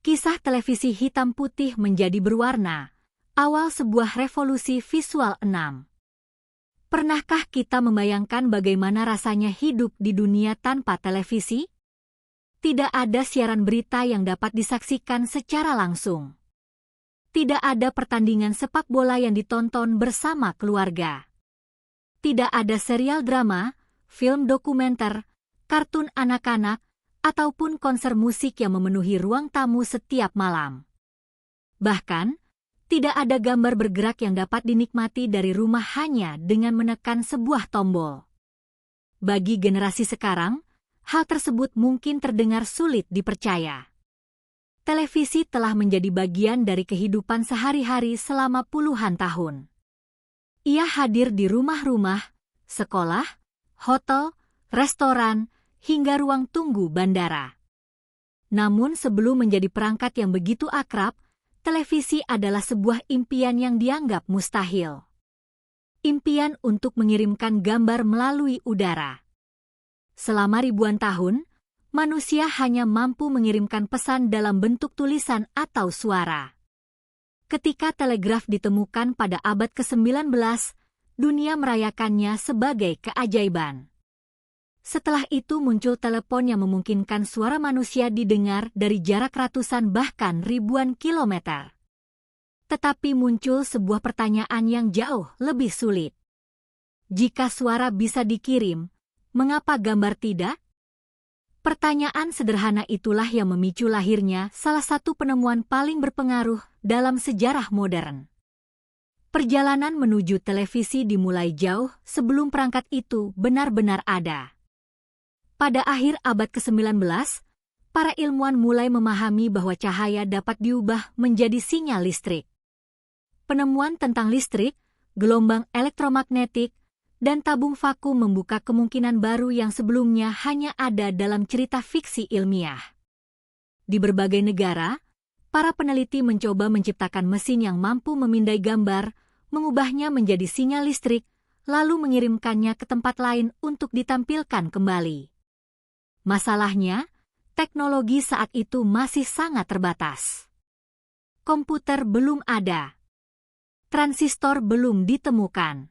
Kisah televisi hitam putih menjadi berwarna, awal sebuah revolusi visual 6. Pernahkah kita membayangkan bagaimana rasanya hidup di dunia tanpa televisi? Tidak ada siaran berita yang dapat disaksikan secara langsung. Tidak ada pertandingan sepak bola yang ditonton bersama keluarga. Tidak ada serial drama, film dokumenter, kartun anak-anak, ataupun konser musik yang memenuhi ruang tamu setiap malam. Bahkan, tidak ada gambar bergerak yang dapat dinikmati dari rumah hanya dengan menekan sebuah tombol. Bagi generasi sekarang, hal tersebut mungkin terdengar sulit dipercaya. Televisi telah menjadi bagian dari kehidupan sehari-hari selama puluhan tahun. Ia hadir di rumah-rumah, sekolah, hotel, restoran, hingga ruang tunggu bandara. Namun sebelum menjadi perangkat yang begitu akrab, televisi adalah sebuah impian yang dianggap mustahil. Impian untuk mengirimkan gambar melalui udara. Selama ribuan tahun, manusia hanya mampu mengirimkan pesan dalam bentuk tulisan atau suara. Ketika telegraf ditemukan pada abad ke-19, dunia merayakannya sebagai keajaiban. Setelah itu muncul telepon yang memungkinkan suara manusia didengar dari jarak ratusan bahkan ribuan kilometer. Tetapi muncul sebuah pertanyaan yang jauh lebih sulit. Jika suara bisa dikirim, mengapa gambar tidak? Pertanyaan sederhana itulah yang memicu lahirnya salah satu penemuan paling berpengaruh dalam sejarah modern. Perjalanan menuju televisi dimulai jauh sebelum perangkat itu benar-benar ada. Pada akhir abad ke-19, para ilmuwan mulai memahami bahwa cahaya dapat diubah menjadi sinyal listrik. Penemuan tentang listrik, gelombang elektromagnetik, dan tabung vakum membuka kemungkinan baru yang sebelumnya hanya ada dalam cerita fiksi ilmiah. Di berbagai negara, para peneliti mencoba menciptakan mesin yang mampu memindai gambar, mengubahnya menjadi sinyal listrik, lalu mengirimkannya ke tempat lain untuk ditampilkan kembali. Masalahnya, teknologi saat itu masih sangat terbatas. Komputer belum ada. Transistor belum ditemukan.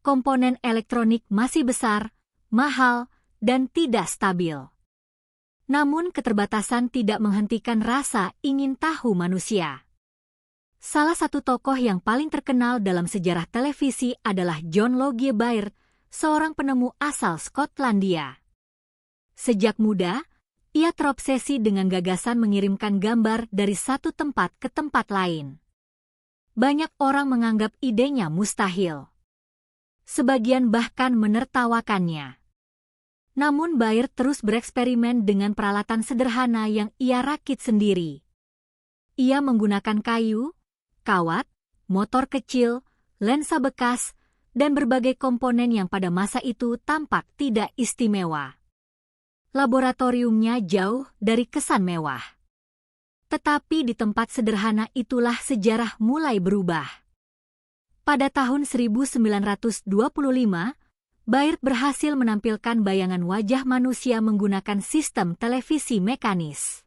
Komponen elektronik masih besar, mahal, dan tidak stabil. Namun keterbatasan tidak menghentikan rasa ingin tahu manusia. Salah satu tokoh yang paling terkenal dalam sejarah televisi adalah John Logie Baird, seorang penemu asal Skotlandia. Sejak muda, ia terobsesi dengan gagasan mengirimkan gambar dari satu tempat ke tempat lain. Banyak orang menganggap idenya mustahil. Sebagian bahkan menertawakannya. Namun Baird terus bereksperimen dengan peralatan sederhana yang ia rakit sendiri. Ia menggunakan kayu, kawat, motor kecil, lensa bekas, dan berbagai komponen yang pada masa itu tampak tidak istimewa. Laboratoriumnya jauh dari kesan mewah. Tetapi di tempat sederhana itulah sejarah mulai berubah. Pada tahun 1925, Baird berhasil menampilkan bayangan wajah manusia menggunakan sistem televisi mekanis.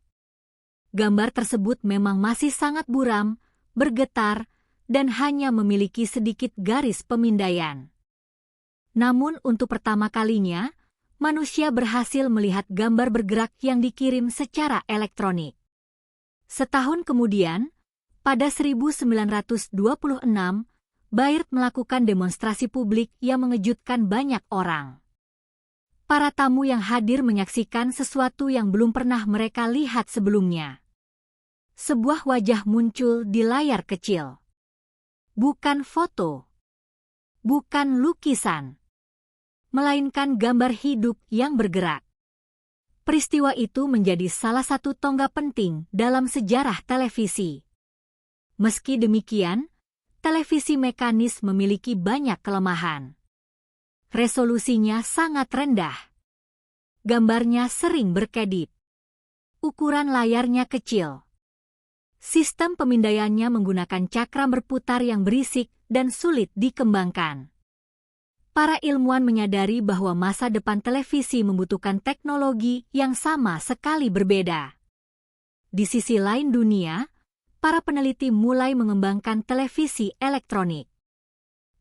Gambar tersebut memang masih sangat buram, bergetar, dan hanya memiliki sedikit garis pemindaian. Namun untuk pertama kalinya, manusia berhasil melihat gambar bergerak yang dikirim secara elektronik. Setahun kemudian, pada 1926, Baird melakukan demonstrasi publik yang mengejutkan banyak orang. Para tamu yang hadir menyaksikan sesuatu yang belum pernah mereka lihat sebelumnya. Sebuah wajah muncul di layar kecil. Bukan foto. Bukan lukisan. Melainkan gambar hidup yang bergerak. Peristiwa itu menjadi salah satu tonggak penting dalam sejarah televisi. Meski demikian, televisi mekanis memiliki banyak kelemahan. Resolusinya sangat rendah. Gambarnya sering berkedip. Ukuran layarnya kecil. Sistem pemindaiannya menggunakan cakram berputar yang berisik dan sulit dikembangkan. Para ilmuwan menyadari bahwa masa depan televisi membutuhkan teknologi yang sama sekali berbeda. Di sisi lain dunia, para peneliti mulai mengembangkan televisi elektronik.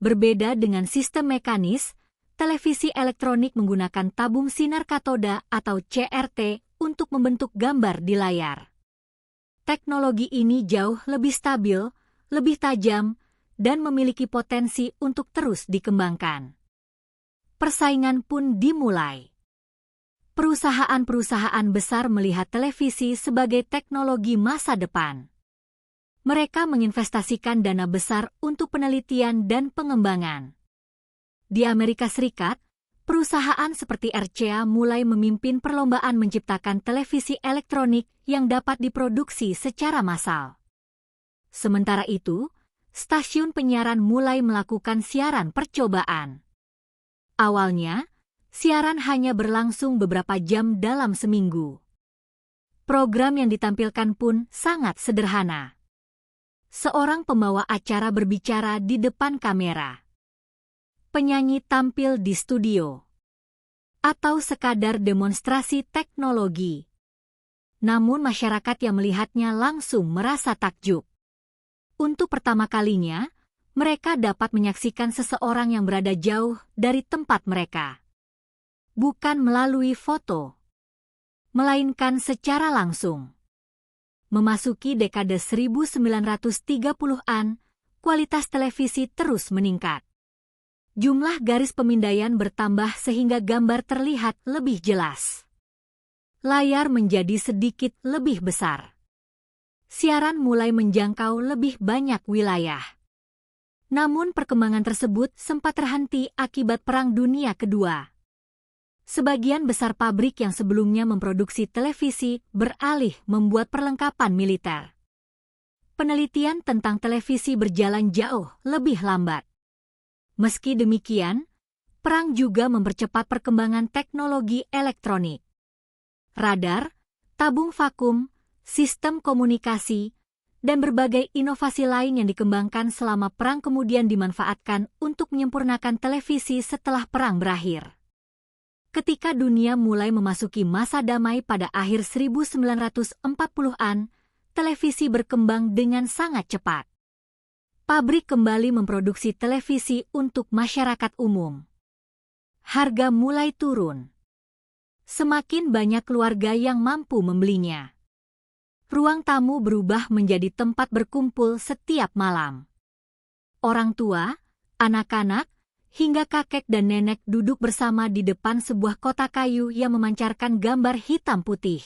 Berbeda dengan sistem mekanis, televisi elektronik menggunakan tabung sinar katoda atau CRT untuk membentuk gambar di layar. Teknologi ini jauh lebih stabil, lebih tajam, dan memiliki potensi untuk terus dikembangkan. Persaingan pun dimulai. Perusahaan-perusahaan besar melihat televisi sebagai teknologi masa depan. Mereka menginvestasikan dana besar untuk penelitian dan pengembangan. Di Amerika Serikat, perusahaan seperti RCA mulai memimpin perlombaan menciptakan televisi elektronik yang dapat diproduksi secara massal. Sementara itu, stasiun penyiaran mulai melakukan siaran percobaan. Awalnya, siaran hanya berlangsung beberapa jam dalam seminggu. Program yang ditampilkan pun sangat sederhana. Seorang pembawa acara berbicara di depan kamera. Penyanyi tampil di studio. Atau sekadar demonstrasi teknologi. Namun masyarakat yang melihatnya langsung merasa takjub. Untuk pertama kalinya, mereka dapat menyaksikan seseorang yang berada jauh dari tempat mereka. Bukan melalui foto, melainkan secara langsung. Memasuki dekade 1930-an, kualitas televisi terus meningkat. Jumlah garis pemindaian bertambah sehingga gambar terlihat lebih jelas. Layar menjadi sedikit lebih besar. Siaran mulai menjangkau lebih banyak wilayah. Namun perkembangan tersebut sempat terhenti akibat Perang Dunia Kedua. Sebagian besar pabrik yang sebelumnya memproduksi televisi beralih membuat perlengkapan militer. Penelitian tentang televisi berjalan jauh lebih lambat. Meski demikian, perang juga mempercepat perkembangan teknologi elektronik. Radar, tabung vakum, sistem komunikasi, dan berbagai inovasi lain yang dikembangkan selama perang kemudian dimanfaatkan untuk menyempurnakan televisi setelah perang berakhir. Ketika dunia mulai memasuki masa damai pada akhir 1940-an, televisi berkembang dengan sangat cepat. Pabrik kembali memproduksi televisi untuk masyarakat umum. Harga mulai turun. Semakin banyak keluarga yang mampu membelinya. Ruang tamu berubah menjadi tempat berkumpul setiap malam. Orang tua, anak-anak, hingga kakek dan nenek duduk bersama di depan sebuah kotak kayu yang memancarkan gambar hitam putih.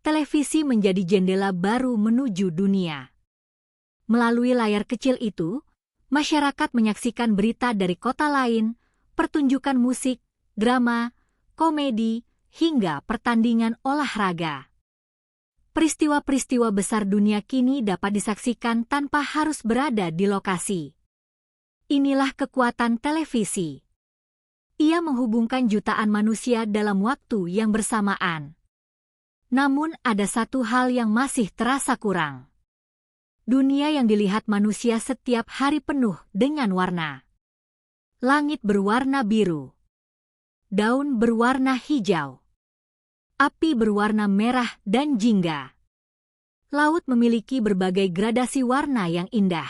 Televisi menjadi jendela baru menuju dunia. Melalui layar kecil itu, masyarakat menyaksikan berita dari kota lain, pertunjukan musik, drama, komedi, hingga pertandingan olahraga. Peristiwa-peristiwa besar dunia kini dapat disaksikan tanpa harus berada di lokasi. Inilah kekuatan televisi. Ia menghubungkan jutaan manusia dalam waktu yang bersamaan. Namun ada satu hal yang masih terasa kurang. Dunia yang dilihat manusia setiap hari penuh dengan warna. Langit berwarna biru. Daun berwarna hijau. Api berwarna merah dan jingga. Laut memiliki berbagai gradasi warna yang indah.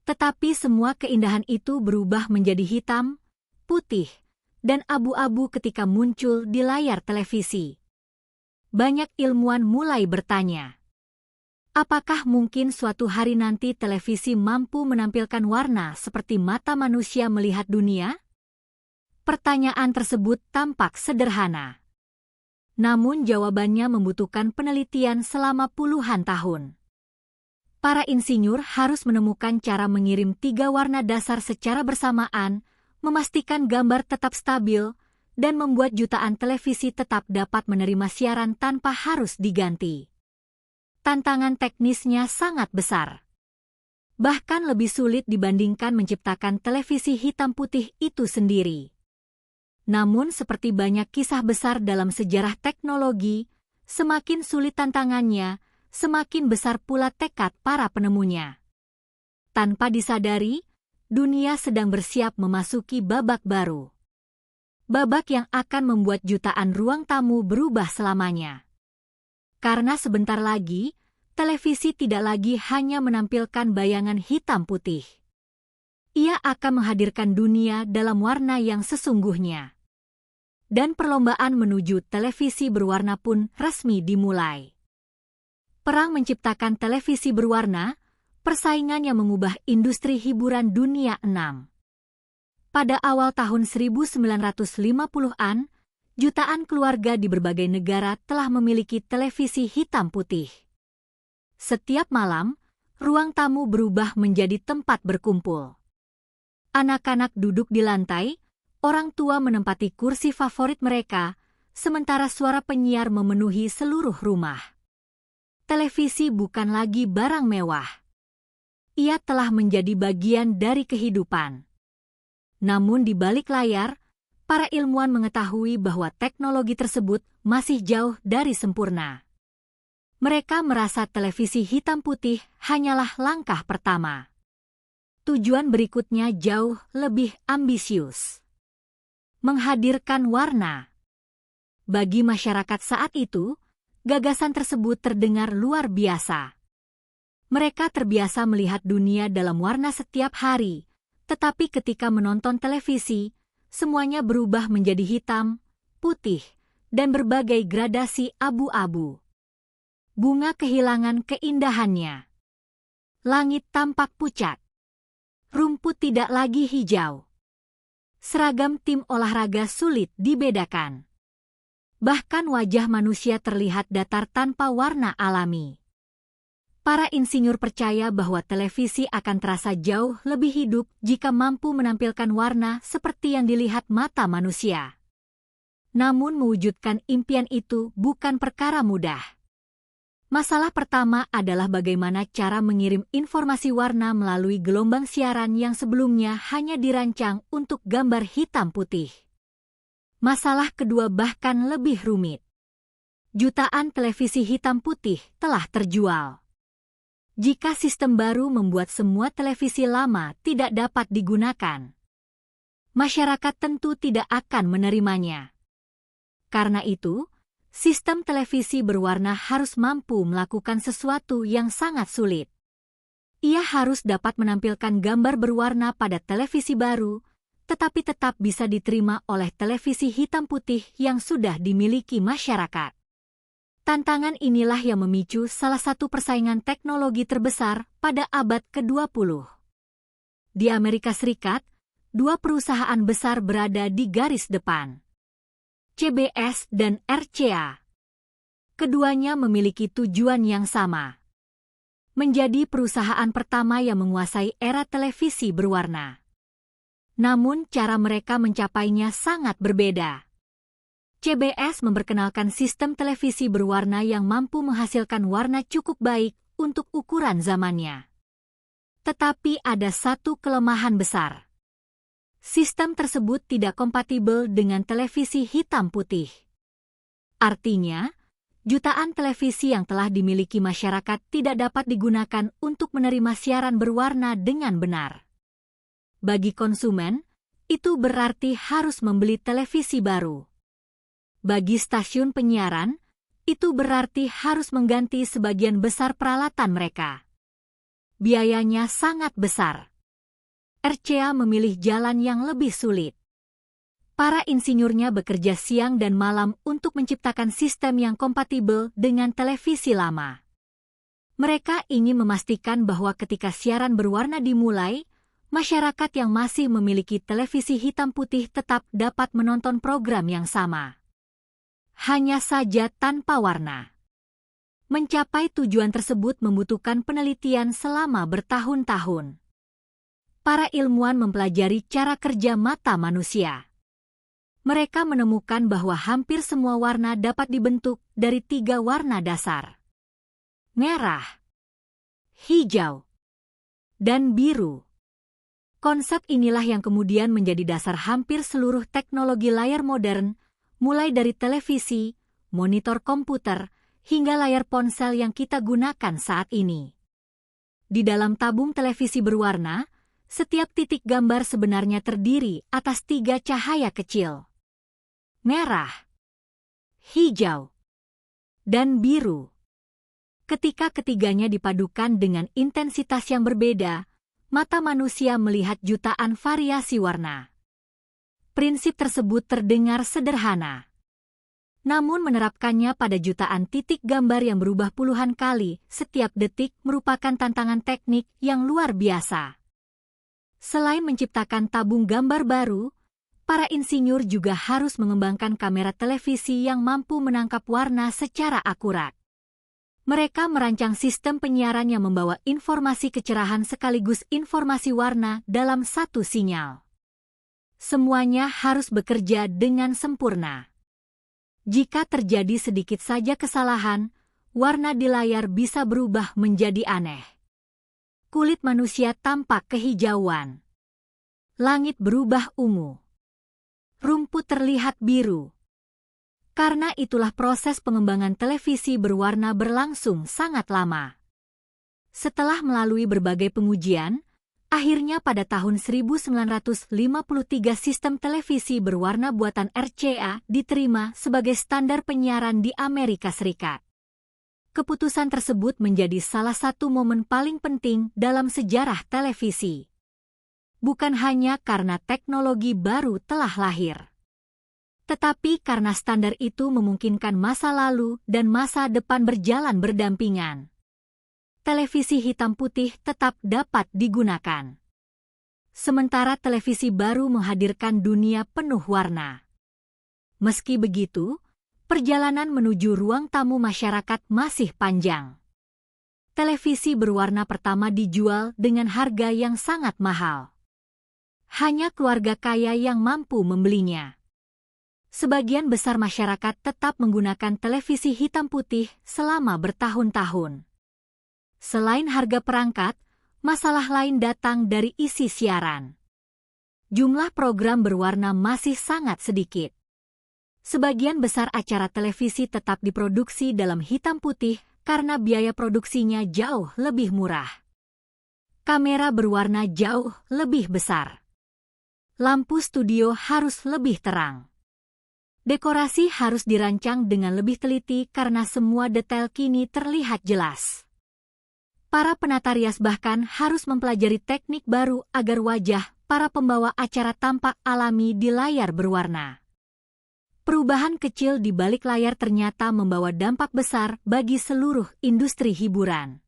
Tetapi semua keindahan itu berubah menjadi hitam, putih, dan abu-abu ketika muncul di layar televisi. Banyak ilmuwan mulai bertanya, apakah mungkin suatu hari nanti televisi mampu menampilkan warna seperti mata manusia melihat dunia? Pertanyaan tersebut tampak sederhana. Namun jawabannya membutuhkan penelitian selama puluhan tahun. Para insinyur harus menemukan cara mengirim 3 warna dasar secara bersamaan, memastikan gambar tetap stabil, dan membuat jutaan televisi tetap dapat menerima siaran tanpa harus diganti. Tantangan teknisnya sangat besar. Bahkan lebih sulit dibandingkan menciptakan televisi hitam putih itu sendiri. Namun seperti banyak kisah besar dalam sejarah teknologi, semakin sulit tantangannya, semakin besar pula tekad para penemunya. Tanpa disadari, dunia sedang bersiap memasuki babak baru. Babak yang akan membuat jutaan ruang tamu berubah selamanya. Karena sebentar lagi, televisi tidak lagi hanya menampilkan bayangan hitam putih. Ia akan menghadirkan dunia dalam warna yang sesungguhnya. Dan perlombaan menuju televisi berwarna pun resmi dimulai. Perang menciptakan televisi berwarna, persaingan yang mengubah industri hiburan dunia 6. Pada awal tahun 1950-an, jutaan keluarga di berbagai negara telah memiliki televisi hitam putih. Setiap malam, ruang tamu berubah menjadi tempat berkumpul. Anak-anak duduk di lantai, orang tua menempati kursi favorit mereka, sementara suara penyiar memenuhi seluruh rumah. Televisi bukan lagi barang mewah. Ia telah menjadi bagian dari kehidupan. Namun di balik layar, para ilmuwan mengetahui bahwa teknologi tersebut masih jauh dari sempurna. Mereka merasa televisi hitam putih hanyalah langkah pertama. Tujuan berikutnya jauh lebih ambisius. Menghadirkan warna. Bagi masyarakat saat itu, gagasan tersebut terdengar luar biasa. Mereka terbiasa melihat dunia dalam warna setiap hari, tetapi ketika menonton televisi, semuanya berubah menjadi hitam, putih, dan berbagai gradasi abu-abu. Bunga kehilangan keindahannya. Langit tampak pucat. Rumput tidak lagi hijau. Seragam tim olahraga sulit dibedakan. Bahkan wajah manusia terlihat datar tanpa warna alami. Para insinyur percaya bahwa televisi akan terasa jauh lebih hidup jika mampu menampilkan warna seperti yang dilihat mata manusia. Namun mewujudkan impian itu bukan perkara mudah. Masalah pertama adalah bagaimana cara mengirim informasi warna melalui gelombang siaran yang sebelumnya hanya dirancang untuk gambar hitam putih. Masalah kedua bahkan lebih rumit. Jutaan televisi hitam putih telah terjual. Jika sistem baru membuat semua televisi lama tidak dapat digunakan, masyarakat tentu tidak akan menerimanya. Karena itu, sistem televisi berwarna harus mampu melakukan sesuatu yang sangat sulit. Ia harus dapat menampilkan gambar berwarna pada televisi baru, tetapi tetap bisa diterima oleh televisi hitam putih yang sudah dimiliki masyarakat. Tantangan inilah yang memicu salah satu persaingan teknologi terbesar pada abad ke-20. Di Amerika Serikat, dua perusahaan besar berada di garis depan. CBS dan RCA. Keduanya memiliki tujuan yang sama. Menjadi perusahaan pertama yang menguasai era televisi berwarna. Namun cara mereka mencapainya sangat berbeda. CBS memperkenalkan sistem televisi berwarna yang mampu menghasilkan warna cukup baik untuk ukuran zamannya. Tetapi ada satu kelemahan besar. Sistem tersebut tidak kompatibel dengan televisi hitam putih. Artinya, jutaan televisi yang telah dimiliki masyarakat tidak dapat digunakan untuk menerima siaran berwarna dengan benar. Bagi konsumen, itu berarti harus membeli televisi baru. Bagi stasiun penyiaran, itu berarti harus mengganti sebagian besar peralatan mereka. Biayanya sangat besar. RCA memilih jalan yang lebih sulit. Para insinyurnya bekerja siang dan malam untuk menciptakan sistem yang kompatibel dengan televisi lama. Mereka ingin memastikan bahwa ketika siaran berwarna dimulai, masyarakat yang masih memiliki televisi hitam putih tetap dapat menonton program yang sama. Hanya saja tanpa warna. Mencapai tujuan tersebut membutuhkan penelitian selama bertahun-tahun. Para ilmuwan mempelajari cara kerja mata manusia. Mereka menemukan bahwa hampir semua warna dapat dibentuk dari 3 warna dasar. Merah, hijau, dan biru. Konsep inilah yang kemudian menjadi dasar hampir seluruh teknologi layar modern, mulai dari televisi, monitor komputer, hingga layar ponsel yang kita gunakan saat ini. Di dalam tabung televisi berwarna, setiap titik gambar sebenarnya terdiri atas 3 cahaya kecil. Merah, hijau, dan biru. Ketika ketiganya dipadukan dengan intensitas yang berbeda, mata manusia melihat jutaan variasi warna. Prinsip tersebut terdengar sederhana. Namun menerapkannya pada jutaan titik gambar yang berubah puluhan kali setiap detik merupakan tantangan teknik yang luar biasa. Selain menciptakan tabung gambar baru, para insinyur juga harus mengembangkan kamera televisi yang mampu menangkap warna secara akurat. Mereka merancang sistem penyiaran yang membawa informasi kecerahan sekaligus informasi warna dalam satu sinyal. Semuanya harus bekerja dengan sempurna. Jika terjadi sedikit saja kesalahan, warna di layar bisa berubah menjadi aneh. Kulit manusia tampak kehijauan. Langit berubah ungu. Rumput terlihat biru. Karena itulah proses pengembangan televisi berwarna berlangsung sangat lama. Setelah melalui berbagai pengujian, akhirnya pada tahun 1953 sistem televisi berwarna buatan RCA diterima sebagai standar penyiaran di Amerika Serikat. Keputusan tersebut menjadi salah satu momen paling penting dalam sejarah televisi. Bukan hanya karena teknologi baru telah lahir, tetapi karena standar itu memungkinkan masa lalu dan masa depan berjalan berdampingan. Televisi hitam putih tetap dapat digunakan. Sementara televisi baru menghadirkan dunia penuh warna. Meski begitu, perjalanan menuju ruang tamu masyarakat masih panjang. Televisi berwarna pertama dijual dengan harga yang sangat mahal. Hanya keluarga kaya yang mampu membelinya. Sebagian besar masyarakat tetap menggunakan televisi hitam putih selama bertahun-tahun. Selain harga perangkat, masalah lain datang dari isi siaran. Jumlah program berwarna masih sangat sedikit. Sebagian besar acara televisi tetap diproduksi dalam hitam putih karena biaya produksinya jauh lebih murah. Kamera berwarna jauh lebih besar. Lampu studio harus lebih terang. Dekorasi harus dirancang dengan lebih teliti karena semua detail kini terlihat jelas. Para penata rias bahkan harus mempelajari teknik baru agar wajah para pembawa acara tampak alami di layar berwarna. Perubahan kecil di balik layar ternyata membawa dampak besar bagi seluruh industri hiburan.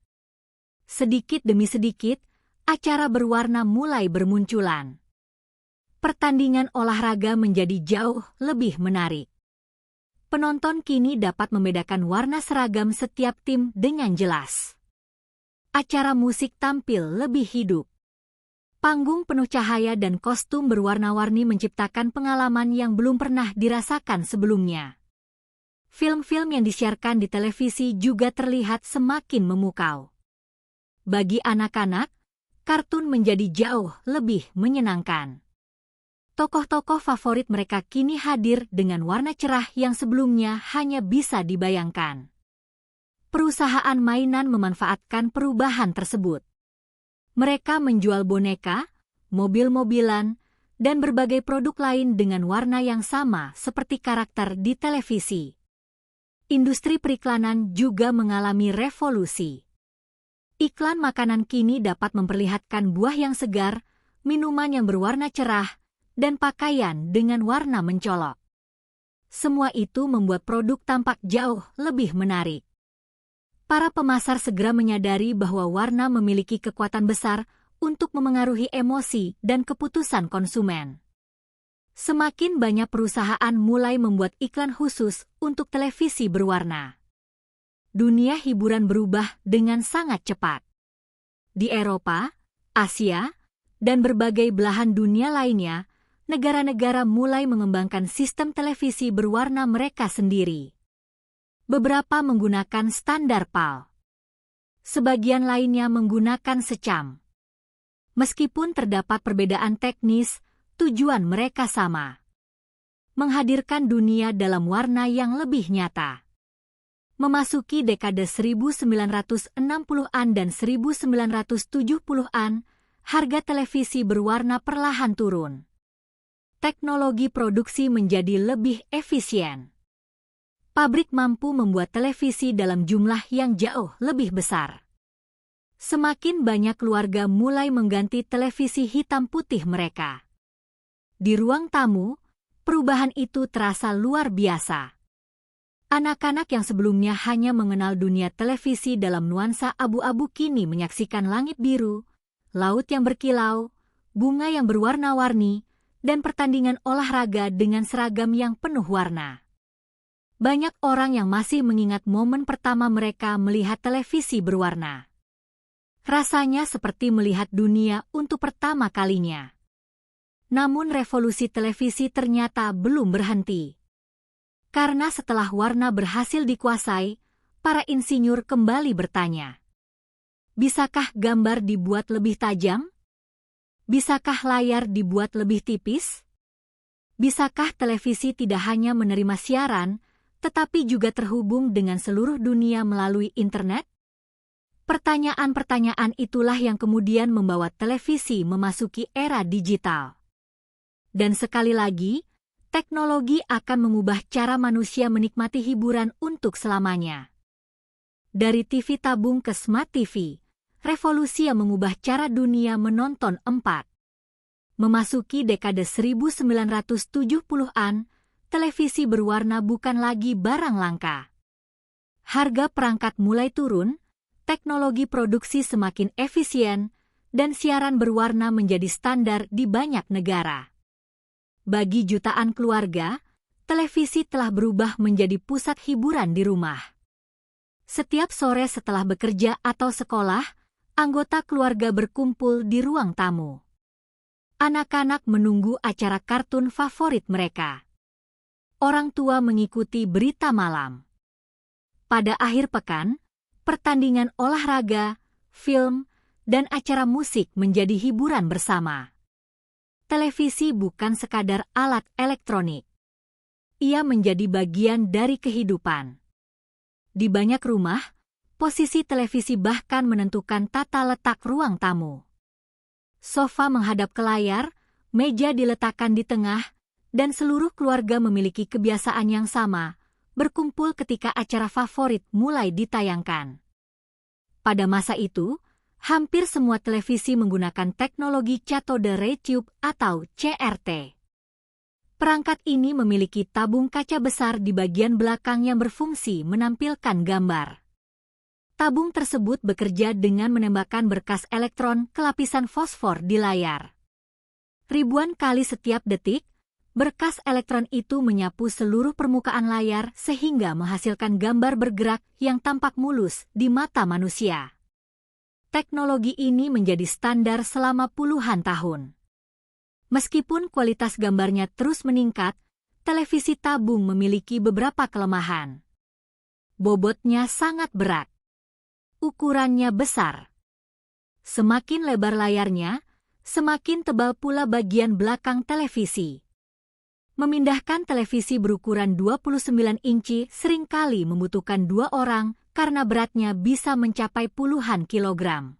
Sedikit demi sedikit, acara berwarna mulai bermunculan. Pertandingan olahraga menjadi jauh lebih menarik. Penonton kini dapat membedakan warna seragam setiap tim dengan jelas. Acara musik tampil lebih hidup. Panggung penuh cahaya dan kostum berwarna-warni menciptakan pengalaman yang belum pernah dirasakan sebelumnya. Film-film yang disiarkan di televisi juga terlihat semakin memukau. Bagi anak-anak, kartun menjadi jauh lebih menyenangkan. Tokoh-tokoh favorit mereka kini hadir dengan warna cerah yang sebelumnya hanya bisa dibayangkan. Perusahaan mainan memanfaatkan perubahan tersebut. Mereka menjual boneka, mobil-mobilan, dan berbagai produk lain dengan warna yang sama seperti karakter di televisi. Industri periklanan juga mengalami revolusi. Iklan makanan kini dapat memperlihatkan buah yang segar, minuman yang berwarna cerah, dan pakaian dengan warna mencolok. Semua itu membuat produk tampak jauh lebih menarik. Para pemasar segera menyadari bahwa warna memiliki kekuatan besar untuk memengaruhi emosi dan keputusan konsumen. Semakin banyak perusahaan mulai membuat iklan khusus untuk televisi berwarna. Dunia hiburan berubah dengan sangat cepat. Di Eropa, Asia, dan berbagai belahan dunia lainnya, negara-negara mulai mengembangkan sistem televisi berwarna mereka sendiri. Beberapa menggunakan standar PAL. Sebagian lainnya menggunakan secam. Meskipun terdapat perbedaan teknis, tujuan mereka sama. Menghadirkan dunia dalam warna yang lebih nyata. Memasuki dekade 1960-an dan 1970-an, harga televisi berwarna perlahan turun. Teknologi produksi menjadi lebih efisien. pabrik mampu membuat televisi dalam jumlah yang jauh lebih besar. Semakin banyak keluarga mulai mengganti televisi hitam putih mereka. Di ruang tamu, perubahan itu terasa luar biasa. Anak-anak yang sebelumnya hanya mengenal dunia televisi dalam nuansa abu-abu kini menyaksikan langit biru, laut yang berkilau, bunga yang berwarna-warni, dan pertandingan olahraga dengan seragam yang penuh warna. Banyak orang yang masih mengingat momen pertama mereka melihat televisi berwarna. Rasanya seperti melihat dunia untuk pertama kalinya. Namun revolusi televisi ternyata belum berhenti. Karena setelah warna berhasil dikuasai, para insinyur kembali bertanya, bisakah gambar dibuat lebih tajam? Bisakah layar dibuat lebih tipis? Bisakah televisi tidak hanya menerima siaran, tetapi juga terhubung dengan seluruh dunia melalui internet? Pertanyaan-pertanyaan itulah yang kemudian membawa televisi memasuki era digital. Dan sekali lagi, teknologi akan mengubah cara manusia menikmati hiburan untuk selamanya. Dari TV tabung ke Smart TV, revolusi yang mengubah cara dunia menonton 4. Memasuki dekade 1970-an, televisi berwarna bukan lagi barang langka. Harga perangkat mulai turun, teknologi produksi semakin efisien, dan siaran berwarna menjadi standar di banyak negara. Bagi jutaan keluarga, televisi telah berubah menjadi pusat hiburan di rumah. Setiap sore setelah bekerja atau sekolah, anggota keluarga berkumpul di ruang tamu. Anak-anak menunggu acara kartun favorit mereka. Orang tua mengikuti berita malam. Pada akhir pekan, pertandingan olahraga, film, dan acara musik menjadi hiburan bersama. Televisi bukan sekadar alat elektronik. Ia menjadi bagian dari kehidupan. Di banyak rumah, posisi televisi bahkan menentukan tata letak ruang tamu. Sofa menghadap ke layar, meja diletakkan di tengah, dan seluruh keluarga memiliki kebiasaan yang sama, berkumpul ketika acara favorit mulai ditayangkan. Pada masa itu, hampir semua televisi menggunakan teknologi cathode ray tube atau CRT. Perangkat ini memiliki tabung kaca besar di bagian belakang yang berfungsi menampilkan gambar. Tabung tersebut bekerja dengan menembakkan berkas elektron ke lapisan fosfor di layar. Ribuan kali setiap detik, berkas elektron itu menyapu seluruh permukaan layar sehingga menghasilkan gambar bergerak yang tampak mulus di mata manusia. Teknologi ini menjadi standar selama puluhan tahun. Meskipun kualitas gambarnya terus meningkat, televisi tabung memiliki beberapa kelemahan. Bobotnya sangat berat. Ukurannya besar. Semakin lebar layarnya, semakin tebal pula bagian belakang televisi. Memindahkan televisi berukuran 29 inci seringkali membutuhkan 2 orang karena beratnya bisa mencapai puluhan kilogram.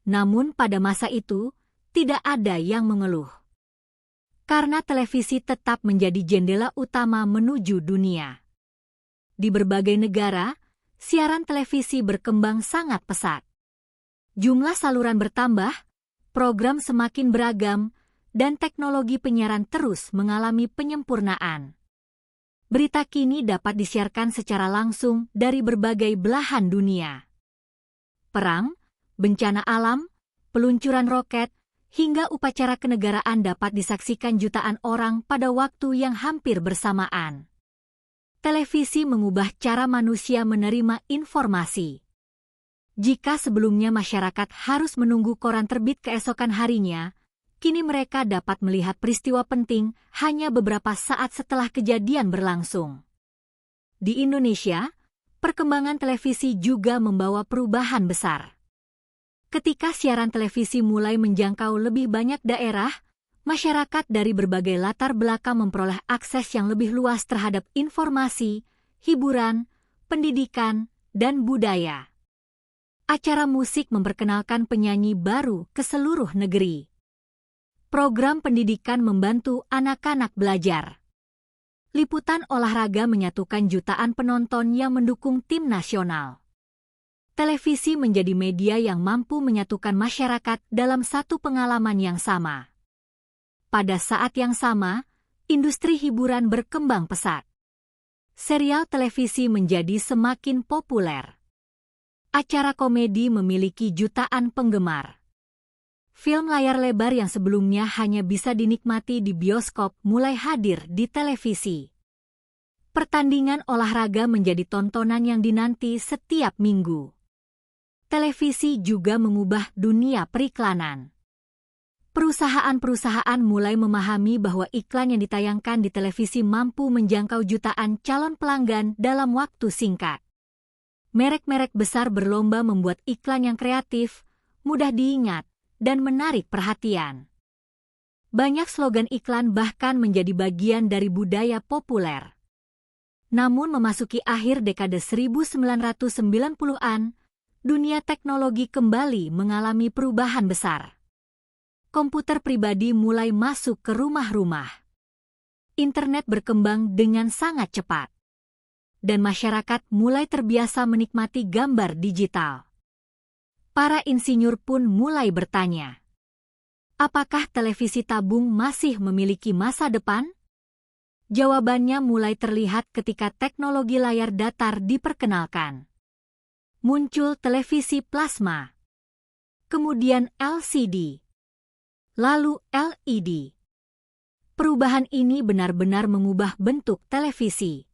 Namun pada masa itu, tidak ada yang mengeluh. Karena televisi tetap menjadi jendela utama menuju dunia. Di berbagai negara, siaran televisi berkembang sangat pesat. Jumlah saluran bertambah, program semakin beragam, dan teknologi penyiaran terus mengalami penyempurnaan. Berita kini dapat disiarkan secara langsung dari berbagai belahan dunia. Perang, bencana alam, peluncuran roket, hingga upacara kenegaraan dapat disaksikan jutaan orang pada waktu yang hampir bersamaan. Televisi mengubah cara manusia menerima informasi. Jika sebelumnya masyarakat harus menunggu koran terbit keesokan harinya, kini mereka dapat melihat peristiwa penting hanya beberapa saat setelah kejadian berlangsung. Di Indonesia, perkembangan televisi juga membawa perubahan besar. Ketika siaran televisi mulai menjangkau lebih banyak daerah, masyarakat dari berbagai latar belakang memperoleh akses yang lebih luas terhadap informasi, hiburan, pendidikan, dan budaya. Acara musik memperkenalkan penyanyi baru ke seluruh negeri. Program pendidikan membantu anak-anak belajar. Liputan olahraga menyatukan jutaan penonton yang mendukung tim nasional. Televisi menjadi media yang mampu menyatukan masyarakat dalam satu pengalaman yang sama. Pada saat yang sama, industri hiburan berkembang pesat. Serial televisi menjadi semakin populer. Acara komedi memiliki jutaan penggemar. Film layar lebar yang sebelumnya hanya bisa dinikmati di bioskop mulai hadir di televisi. Pertandingan olahraga menjadi tontonan yang dinanti setiap minggu. Televisi juga mengubah dunia periklanan. Perusahaan-perusahaan mulai memahami bahwa iklan yang ditayangkan di televisi mampu menjangkau jutaan calon pelanggan dalam waktu singkat. Merek-merek besar berlomba membuat iklan yang kreatif, mudah diingat, dan menarik perhatian. Banyak slogan iklan bahkan menjadi bagian dari budaya populer. Namun memasuki akhir dekade 1990-an, dunia teknologi kembali mengalami perubahan besar. Komputer pribadi mulai masuk ke rumah-rumah. Internet berkembang dengan sangat cepat. Dan masyarakat mulai terbiasa menikmati gambar digital. Para insinyur pun mulai bertanya, apakah televisi tabung masih memiliki masa depan? Jawabannya mulai terlihat ketika teknologi layar datar diperkenalkan. Muncul televisi plasma, kemudian LCD, lalu LED. Perubahan ini benar-benar mengubah bentuk televisi.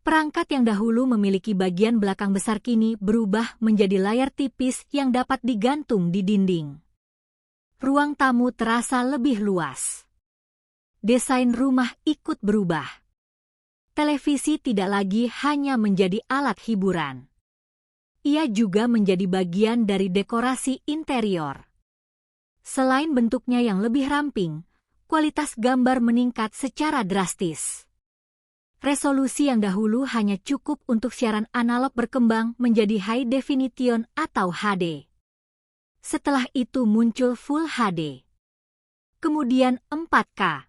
Perangkat yang dahulu memiliki bagian belakang besar kini berubah menjadi layar tipis yang dapat digantung di dinding. Ruang tamu terasa lebih luas. Desain rumah ikut berubah. Televisi tidak lagi hanya menjadi alat hiburan. Ia juga menjadi bagian dari dekorasi interior. Selain bentuknya yang lebih ramping, kualitas gambar meningkat secara drastis. Resolusi yang dahulu hanya cukup untuk siaran analog berkembang menjadi high definition atau HD. Setelah itu muncul Full HD. Kemudian 4K.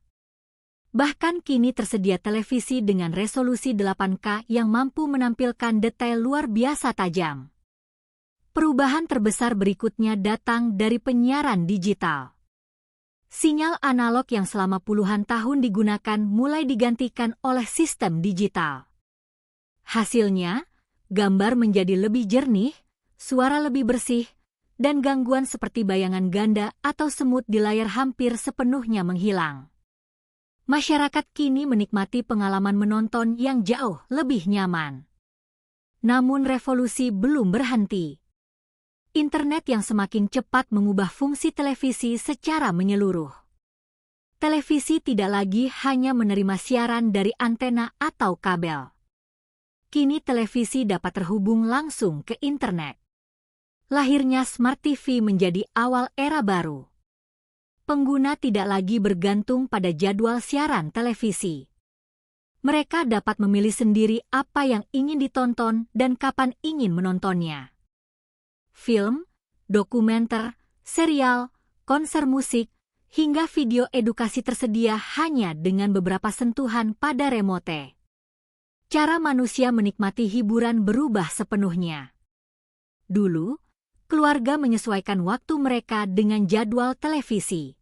Bahkan kini tersedia televisi dengan resolusi 8K yang mampu menampilkan detail luar biasa tajam. Perubahan terbesar berikutnya datang dari penyiaran digital. Sinyal analog yang selama puluhan tahun digunakan mulai digantikan oleh sistem digital. Hasilnya, gambar menjadi lebih jernih, suara lebih bersih, dan gangguan seperti bayangan ganda atau semut di layar hampir sepenuhnya menghilang. Masyarakat kini menikmati pengalaman menonton yang jauh lebih nyaman. Namun revolusi belum berhenti. Internet yang semakin cepat mengubah fungsi televisi secara menyeluruh. Televisi tidak lagi hanya menerima siaran dari antena atau kabel. Kini televisi dapat terhubung langsung ke internet. Lahirnya Smart TV menjadi awal era baru. Pengguna tidak lagi bergantung pada jadwal siaran televisi. Mereka dapat memilih sendiri apa yang ingin ditonton dan kapan ingin menontonnya. Film, dokumenter, serial, konser musik, hingga video edukasi tersedia hanya dengan beberapa sentuhan pada remote. Cara manusia menikmati hiburan berubah sepenuhnya. Dulu, keluarga menyesuaikan waktu mereka dengan jadwal televisi.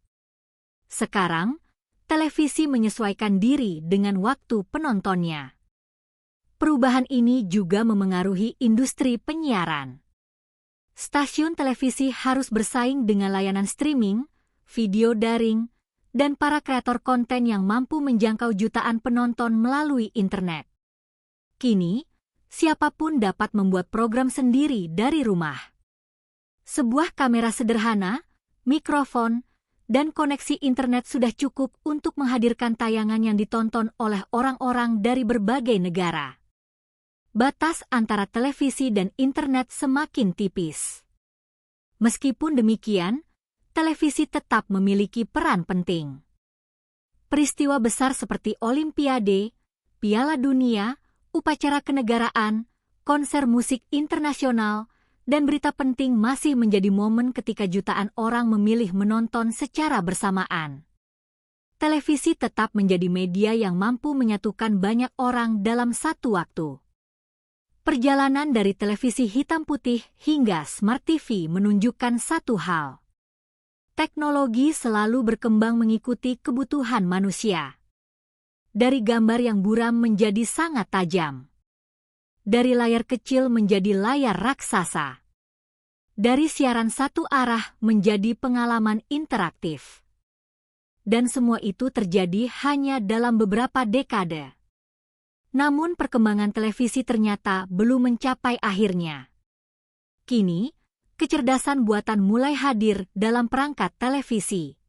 Sekarang, televisi menyesuaikan diri dengan waktu penontonnya. Perubahan ini juga memengaruhi industri penyiaran. Stasiun televisi harus bersaing dengan layanan streaming, video daring, dan para kreator konten yang mampu menjangkau jutaan penonton melalui internet. Kini, siapapun dapat membuat program sendiri dari rumah. Sebuah kamera sederhana, mikrofon, dan koneksi internet sudah cukup untuk menghadirkan tayangan yang ditonton oleh orang-orang dari berbagai negara. Batas antara televisi dan internet semakin tipis. Meskipun demikian, televisi tetap memiliki peran penting. Peristiwa besar seperti Olimpiade, Piala Dunia, upacara kenegaraan, konser musik internasional, dan berita penting masih menjadi momen ketika jutaan orang memilih menonton secara bersamaan. televisi tetap menjadi media yang mampu menyatukan banyak orang dalam satu waktu. Perjalanan dari televisi hitam putih hingga Smart TV menunjukkan satu hal. Teknologi selalu berkembang mengikuti kebutuhan manusia. Dari gambar yang buram menjadi sangat tajam. Dari layar kecil menjadi layar raksasa. Dari siaran satu arah menjadi pengalaman interaktif. Dan semua itu terjadi hanya dalam beberapa dekade. Namun perkembangan televisi ternyata belum mencapai akhirnya. Kini, kecerdasan buatan mulai hadir dalam perangkat televisi.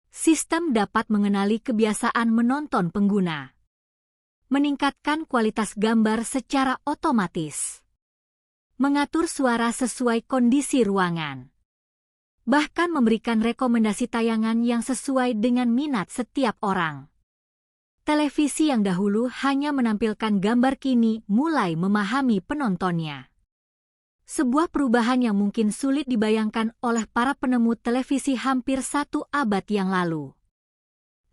Sistem dapat mengenali kebiasaan menonton pengguna. Meningkatkan kualitas gambar secara otomatis. Mengatur suara sesuai kondisi ruangan. Bahkan memberikan rekomendasi tayangan yang sesuai dengan minat setiap orang. Televisi yang dahulu hanya menampilkan gambar kini mulai memahami penontonnya. Sebuah perubahan yang mungkin sulit dibayangkan oleh para penemu televisi hampir 1 abad yang lalu.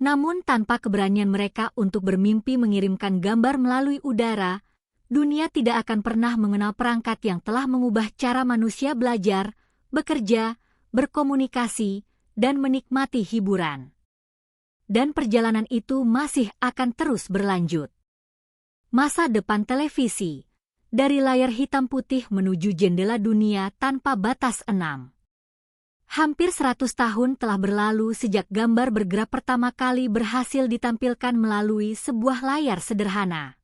Namun tanpa keberanian mereka untuk bermimpi mengirimkan gambar melalui udara, dunia tidak akan pernah mengenal perangkat yang telah mengubah cara manusia belajar, bekerja, berkomunikasi, dan menikmati hiburan. Dan perjalanan itu masih akan terus berlanjut. Masa depan televisi, dari layar hitam putih menuju jendela dunia tanpa batas 6. Hampir 100 tahun telah berlalu sejak gambar bergerak pertama kali berhasil ditampilkan melalui sebuah layar sederhana.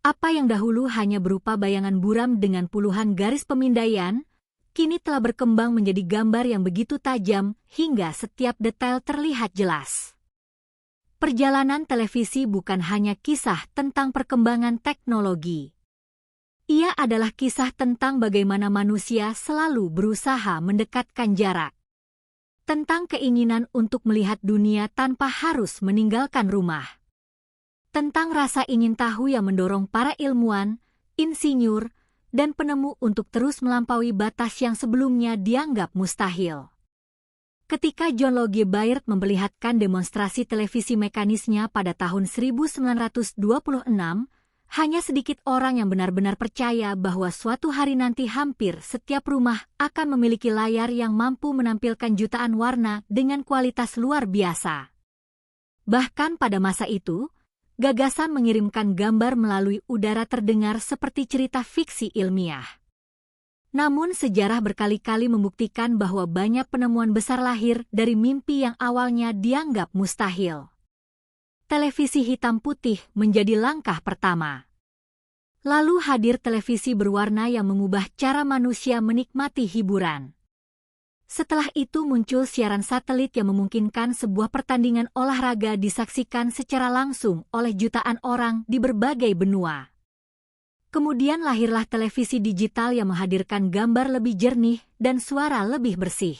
Apa yang dahulu hanya berupa bayangan buram dengan puluhan garis pemindaian, kini telah berkembang menjadi gambar yang begitu tajam hingga setiap detail terlihat jelas. Perjalanan televisi bukan hanya kisah tentang perkembangan teknologi. Ia adalah kisah tentang bagaimana manusia selalu berusaha mendekatkan jarak. Tentang keinginan untuk melihat dunia tanpa harus meninggalkan rumah. Tentang rasa ingin tahu yang mendorong para ilmuwan, insinyur, dan penemu untuk terus melampaui batas yang sebelumnya dianggap mustahil. Ketika John Logie Baird memperlihatkan demonstrasi televisi mekanisnya pada tahun 1926, hanya sedikit orang yang benar-benar percaya bahwa suatu hari nanti hampir setiap rumah akan memiliki layar yang mampu menampilkan jutaan warna dengan kualitas luar biasa. Bahkan pada masa itu, gagasan mengirimkan gambar melalui udara terdengar seperti cerita fiksi ilmiah. Namun sejarah berkali-kali membuktikan bahwa banyak penemuan besar lahir dari mimpi yang awalnya dianggap mustahil. Televisi hitam putih menjadi langkah pertama. Lalu hadir televisi berwarna yang mengubah cara manusia menikmati hiburan. Setelah itu muncul siaran satelit yang memungkinkan sebuah pertandingan olahraga disaksikan secara langsung oleh jutaan orang di berbagai benua. Kemudian lahirlah televisi digital yang menghadirkan gambar lebih jernih dan suara lebih bersih.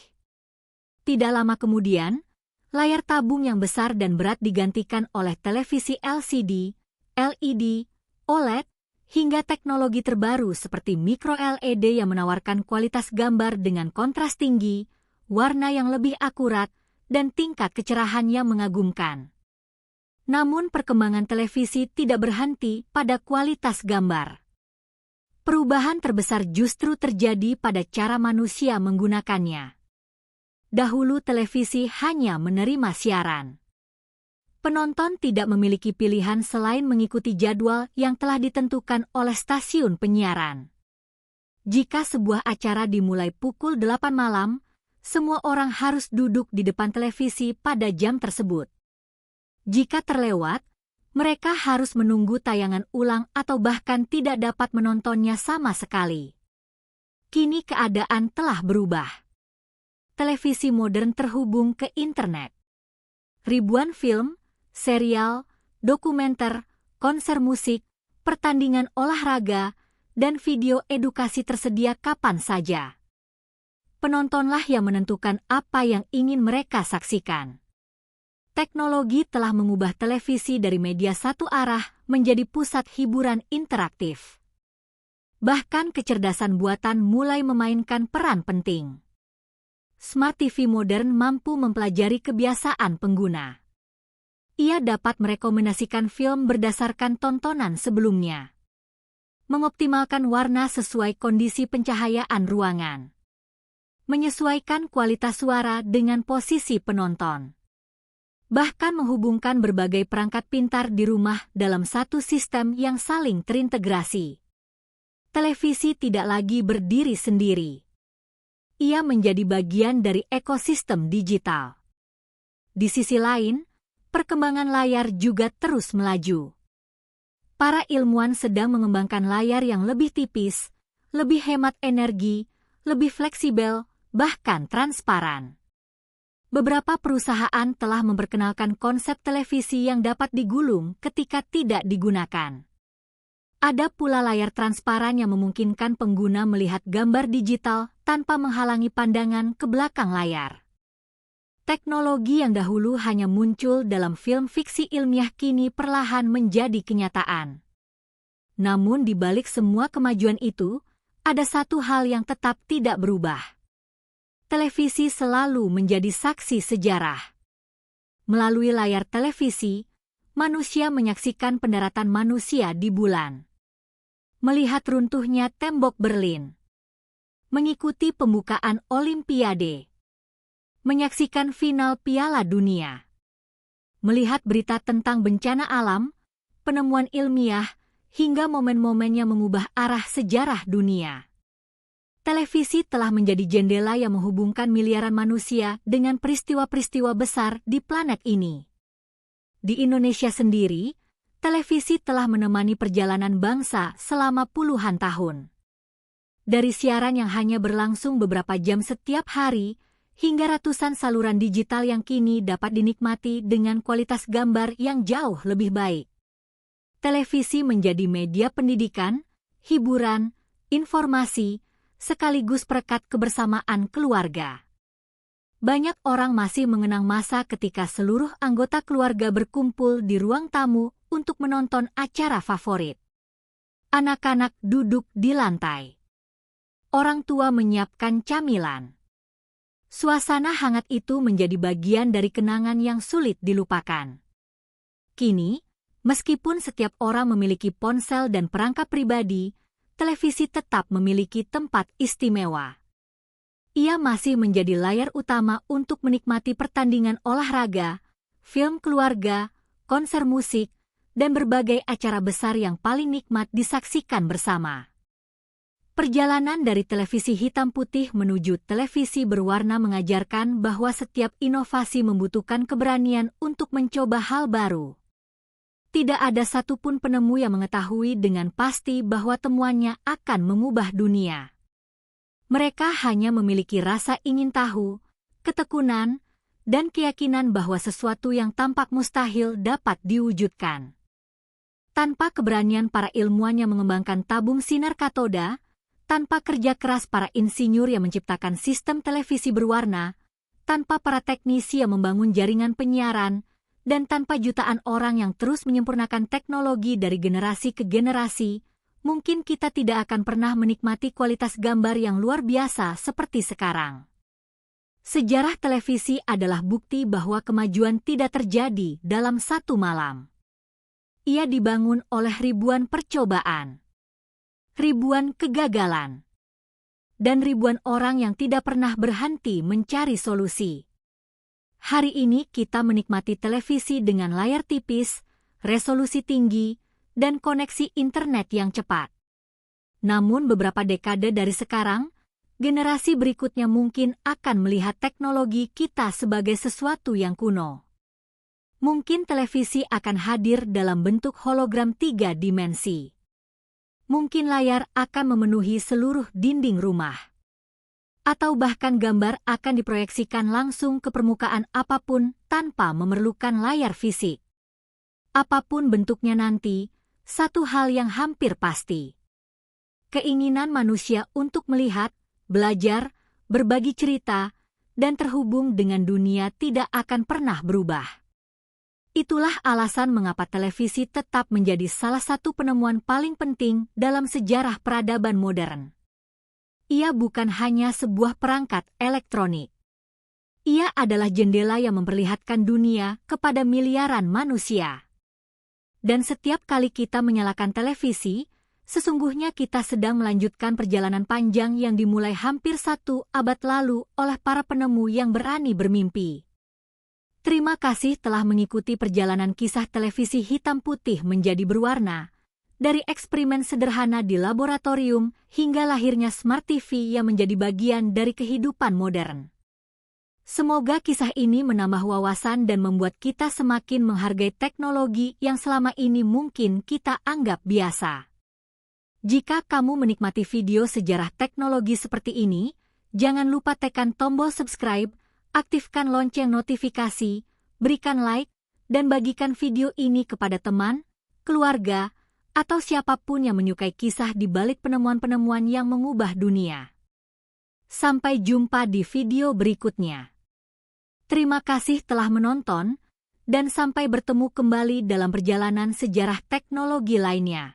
Tidak lama kemudian, layar tabung yang besar dan berat digantikan oleh televisi LCD, LED, OLED, hingga teknologi terbaru seperti micro LED yang menawarkan kualitas gambar dengan kontras tinggi, warna yang lebih akurat, dan tingkat kecerahan yang mengagumkan. Namun perkembangan televisi tidak berhenti pada kualitas gambar. Perubahan terbesar justru terjadi pada cara manusia menggunakannya. Dahulu televisi hanya menerima siaran. Penonton tidak memiliki pilihan selain mengikuti jadwal yang telah ditentukan oleh stasiun penyiaran. Jika sebuah acara dimulai pukul 8 malam, semua orang harus duduk di depan televisi pada jam tersebut. Jika terlewat, mereka harus menunggu tayangan ulang atau bahkan tidak dapat menontonnya sama sekali. Kini keadaan telah berubah. Televisi modern terhubung ke internet. Ribuan film, serial, dokumenter, konser musik, pertandingan olahraga, dan video edukasi tersedia kapan saja. Penontonlah yang menentukan apa yang ingin mereka saksikan. Teknologi telah mengubah televisi dari media satu arah menjadi pusat hiburan interaktif. Bahkan kecerdasan buatan mulai memainkan peran penting. Smart TV modern mampu mempelajari kebiasaan pengguna. Ia dapat merekomendasikan film berdasarkan tontonan sebelumnya, mengoptimalkan warna sesuai kondisi pencahayaan ruangan, menyesuaikan kualitas suara dengan posisi penonton, bahkan menghubungkan berbagai perangkat pintar di rumah dalam satu sistem yang saling terintegrasi. Televisi tidak lagi berdiri sendiri. Ia menjadi bagian dari ekosistem digital. Di sisi lain, perkembangan layar juga terus melaju. Para ilmuwan sedang mengembangkan layar yang lebih tipis, lebih hemat energi, lebih fleksibel, bahkan transparan. Beberapa perusahaan telah memperkenalkan konsep televisi yang dapat digulung ketika tidak digunakan. Ada pula layar transparan yang memungkinkan pengguna melihat gambar digital tanpa menghalangi pandangan ke belakang layar. Teknologi yang dahulu hanya muncul dalam film fiksi ilmiah kini perlahan menjadi kenyataan. Namun di balik semua kemajuan itu, ada satu hal yang tetap tidak berubah. Televisi selalu menjadi saksi sejarah. Melalui layar televisi, manusia menyaksikan pendaratan manusia di bulan, melihat runtuhnya tembok Berlin, mengikuti pembukaan Olimpiade, menyaksikan final Piala Dunia, melihat berita tentang bencana alam, penemuan ilmiah, hingga momen-momen yang mengubah arah sejarah dunia. Televisi telah menjadi jendela yang menghubungkan miliaran manusia dengan peristiwa-peristiwa besar di planet ini. Di Indonesia sendiri, televisi telah menemani perjalanan bangsa selama puluhan tahun. Dari siaran yang hanya berlangsung beberapa jam setiap hari, hingga ratusan saluran digital yang kini dapat dinikmati dengan kualitas gambar yang jauh lebih baik. Televisi menjadi media pendidikan, hiburan, informasi, sekaligus perekat kebersamaan keluarga. Banyak orang masih mengenang masa ketika seluruh anggota keluarga berkumpul di ruang tamu untuk menonton acara favorit. Anak-anak duduk di lantai. Orang tua menyiapkan camilan. Suasana hangat itu menjadi bagian dari kenangan yang sulit dilupakan. Kini, meskipun setiap orang memiliki ponsel dan perangkat pribadi, televisi tetap memiliki tempat istimewa. Ia masih menjadi layar utama untuk menikmati pertandingan olahraga, film keluarga, konser musik, dan berbagai acara besar yang paling nikmat disaksikan bersama. Perjalanan dari televisi hitam putih menuju televisi berwarna mengajarkan bahwa setiap inovasi membutuhkan keberanian untuk mencoba hal baru. Tidak ada satupun penemu yang mengetahui dengan pasti bahwa temuannya akan mengubah dunia. Mereka hanya memiliki rasa ingin tahu, ketekunan, dan keyakinan bahwa sesuatu yang tampak mustahil dapat diwujudkan. Tanpa keberanian para ilmuwan yang mengembangkan tabung sinar katoda, tanpa kerja keras para insinyur yang menciptakan sistem televisi berwarna, tanpa para teknisi yang membangun jaringan penyiaran, dan tanpa jutaan orang yang terus menyempurnakan teknologi dari generasi ke generasi, mungkin kita tidak akan pernah menikmati kualitas gambar yang luar biasa seperti sekarang. Sejarah televisi adalah bukti bahwa kemajuan tidak terjadi dalam satu malam. Ia dibangun oleh ribuan percobaan, ribuan kegagalan, dan ribuan orang yang tidak pernah berhenti mencari solusi. Hari ini kita menikmati televisi dengan layar tipis, resolusi tinggi, dan koneksi internet yang cepat. Namun beberapa dekade dari sekarang, generasi berikutnya mungkin akan melihat teknologi kita sebagai sesuatu yang kuno. Mungkin televisi akan hadir dalam bentuk hologram 3 dimensi. Mungkin layar akan memenuhi seluruh dinding rumah. Atau bahkan gambar akan diproyeksikan langsung ke permukaan apapun tanpa memerlukan layar fisik. Apapun bentuknya nanti, satu hal yang hampir pasti. Keinginan manusia untuk melihat, belajar, berbagi cerita, dan terhubung dengan dunia tidak akan pernah berubah. Itulah alasan mengapa televisi tetap menjadi salah satu penemuan paling penting dalam sejarah peradaban modern. Ia bukan hanya sebuah perangkat elektronik. Ia adalah jendela yang memperlihatkan dunia kepada miliaran manusia. Dan setiap kali kita menyalakan televisi, sesungguhnya kita sedang melanjutkan perjalanan panjang yang dimulai hampir 1 abad lalu oleh para penemu yang berani bermimpi. Terima kasih telah mengikuti perjalanan kisah televisi hitam putih menjadi berwarna, dari eksperimen sederhana di laboratorium hingga lahirnya Smart TV yang menjadi bagian dari kehidupan modern. Semoga kisah ini menambah wawasan dan membuat kita semakin menghargai teknologi yang selama ini mungkin kita anggap biasa. Jika kamu menikmati video sejarah teknologi seperti ini, jangan lupa tekan tombol subscribe, aktifkan lonceng notifikasi, berikan like, dan bagikan video ini kepada teman, keluarga, atau siapapun yang menyukai kisah di balik penemuan-penemuan yang mengubah dunia. Sampai jumpa di video berikutnya. Terima kasih telah menonton, dan sampai bertemu kembali dalam perjalanan sejarah teknologi lainnya.